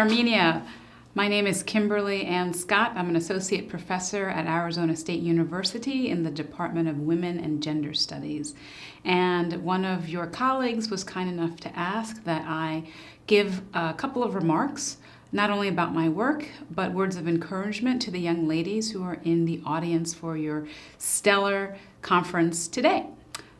Armenia. My name is Kimberly A. Scott. I'm an associate professor at Arizona State University in the Department of Women and Gender Studies. And one of your colleagues was kind enough to ask that I give a couple of remarks, not only about my work, but words of encouragement to the young ladies who are in the audience for your stellar conference today.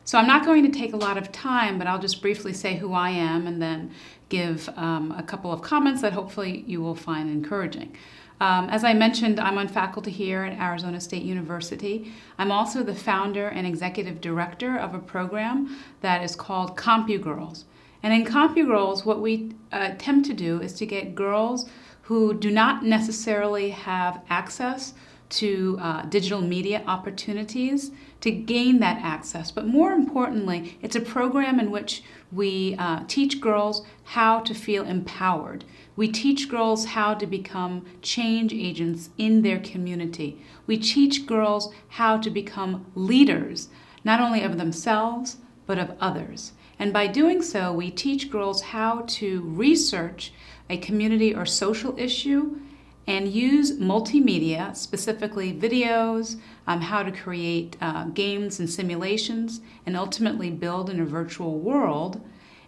So I'm not going to take a lot of time, but I'll just briefly say who I am and then give a couple of comments that hopefully you will find encouraging. As I mentioned, I'm on faculty here at Arizona State University. I'm also the founder and executive director of a program that is called CompuGirls. And in CompuGirls, what we attempt to do is to get girls who do not necessarily have access to digital media opportunities to gain that access. But more importantly, it's a program in which we teach girls how to feel empowered. We teach girls how to become change agents in their community. We teach girls how to become leaders, not only of themselves, but of others. And by doing so, we teach girls how to research a community or social issue and use multimedia, specifically videos, how to create games and simulations, and ultimately build in a virtual world,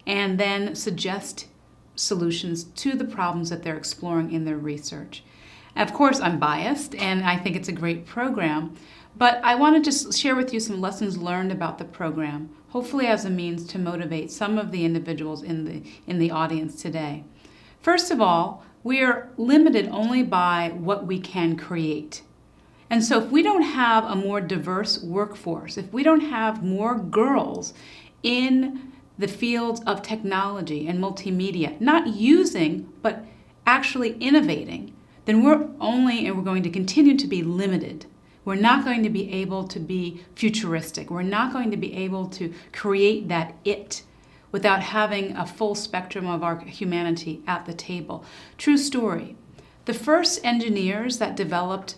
and then suggest solutions to the problems that they're exploring in their research. Of course, I'm biased, and I think it's a great program, but I want to just share with you some lessons learned about the program, hopefully as a means to motivate some of the individuals in the audience today. First of all, we are limited only by what we can create. And so if we don't have a more diverse workforce, if we don't have more girls in the fields of technology and multimedia, not using, but actually innovating, then we're going to continue to be limited. We're not going to be able to be futuristic. We're not going to be able to create that it without having a full spectrum of our humanity at the table. True story. The first engineers that developed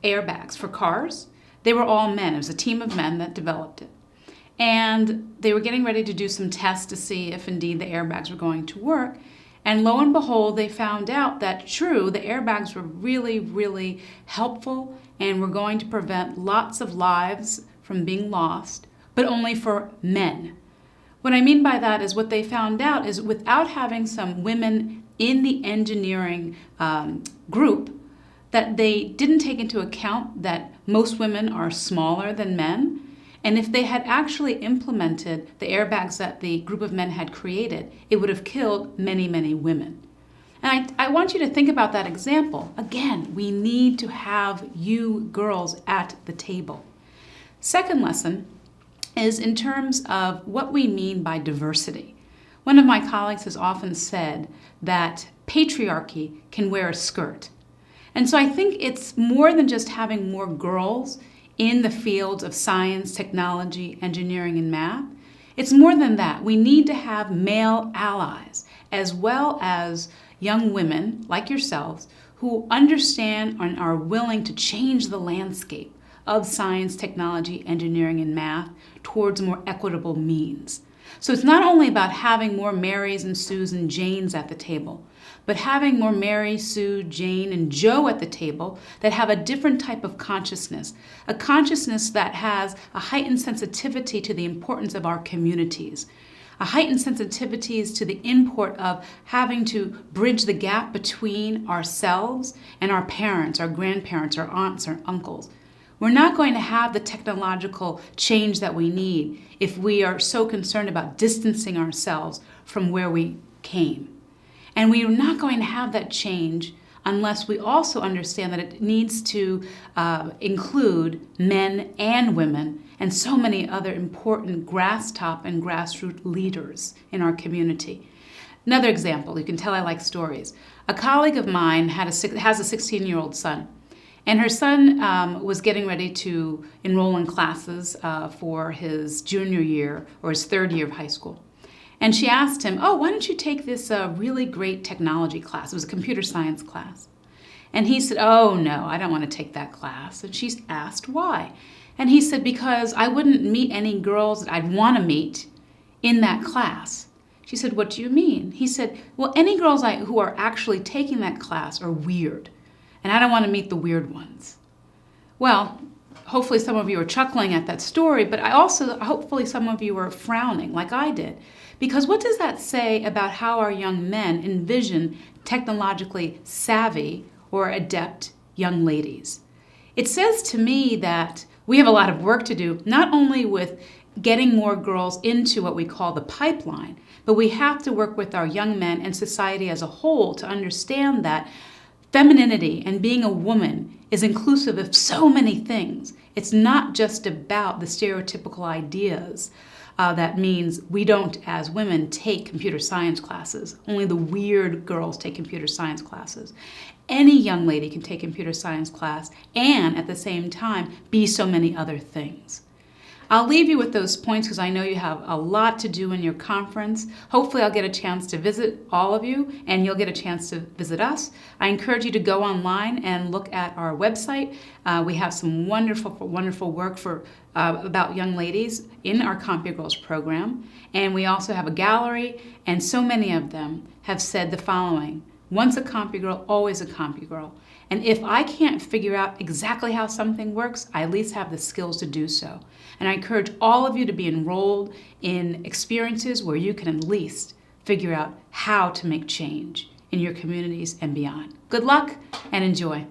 airbags for cars, they were all men. It was a team of men that developed it. And they were getting ready to do some tests to see if indeed the airbags were going to work. And lo and behold, they found out that true, the airbags were really, really helpful and were going to prevent lots of lives from being lost, but only for men. What I mean by that is what they found out is without having some women in the engineering group, that they didn't take into account that most women are smaller than men. And if they had actually implemented the airbags that the group of men had created, it would have killed many, many women. And I want you to think about that example. Again, we need to have you girls at the table. Second lesson is in terms of what we mean by diversity. One of my colleagues has often said that patriarchy can wear a skirt. And so I think it's more than just having more girls in the fields of science, technology, engineering, and math. It's more than that. We need to have male allies, as well as young women like yourselves who understand and are willing to change the landscape of science, technology, engineering, and math towards more equitable means. So it's not only about having more Marys and Sues and Janes at the table, but having more Mary, Sue, Jane, and Joe at the table that have a different type of consciousness, a consciousness that has a heightened sensitivity to the importance of our communities, a heightened sensitivities to the import of having to bridge the gap between ourselves and our parents, our grandparents, our aunts, our uncles. We're not going to have the technological change that we need if we are so concerned about distancing ourselves from where we came. And we are not going to have that change unless we also understand that it needs to include men and women and so many other important grass-top and grassroots leaders in our community. Another example, you can tell I like stories. A colleague of mine has a 16-year-old son. And her son was getting ready to enroll in classes for his junior year or his third year of high school. And she asked him, why don't you take this really great technology class? It was a computer science class. And he said, oh, no, I don't want to take that class. And she asked why. And he said, because I wouldn't meet any girls that I'd want to meet in that class. She said, "What do you mean?" He said, "Well, any girls who are actually taking that class are weird, and I don't want to meet the weird ones." Well, hopefully some of you are chuckling at that story, but hopefully some of you are frowning like I did. Because what does that say about how our young men envision technologically savvy or adept young ladies? It says to me that we have a lot of work to do, not only with getting more girls into what we call the pipeline, but we have to work with our young men and society as a whole to understand that femininity and being a woman is inclusive of so many things. It's not just about the stereotypical ideas. That means we don't, as women, take computer science classes. Only the weird girls take computer science classes. Any young lady can take a computer science class and, at the same time, be so many other things. I'll leave you with those points because I know you have a lot to do in your conference. Hopefully I'll get a chance to visit all of you and you'll get a chance to visit us. I encourage you to go online and look at our website. We have some wonderful work about young ladies in our CompuGirls program. And we also have a gallery, and so many of them have said the following: once a CompuGirl, always a CompuGirl. And if I can't figure out exactly how something works, I at least have the skills to do so. And I encourage all of you to be enrolled in experiences where you can at least figure out how to make change in your communities and beyond. Good luck and enjoy.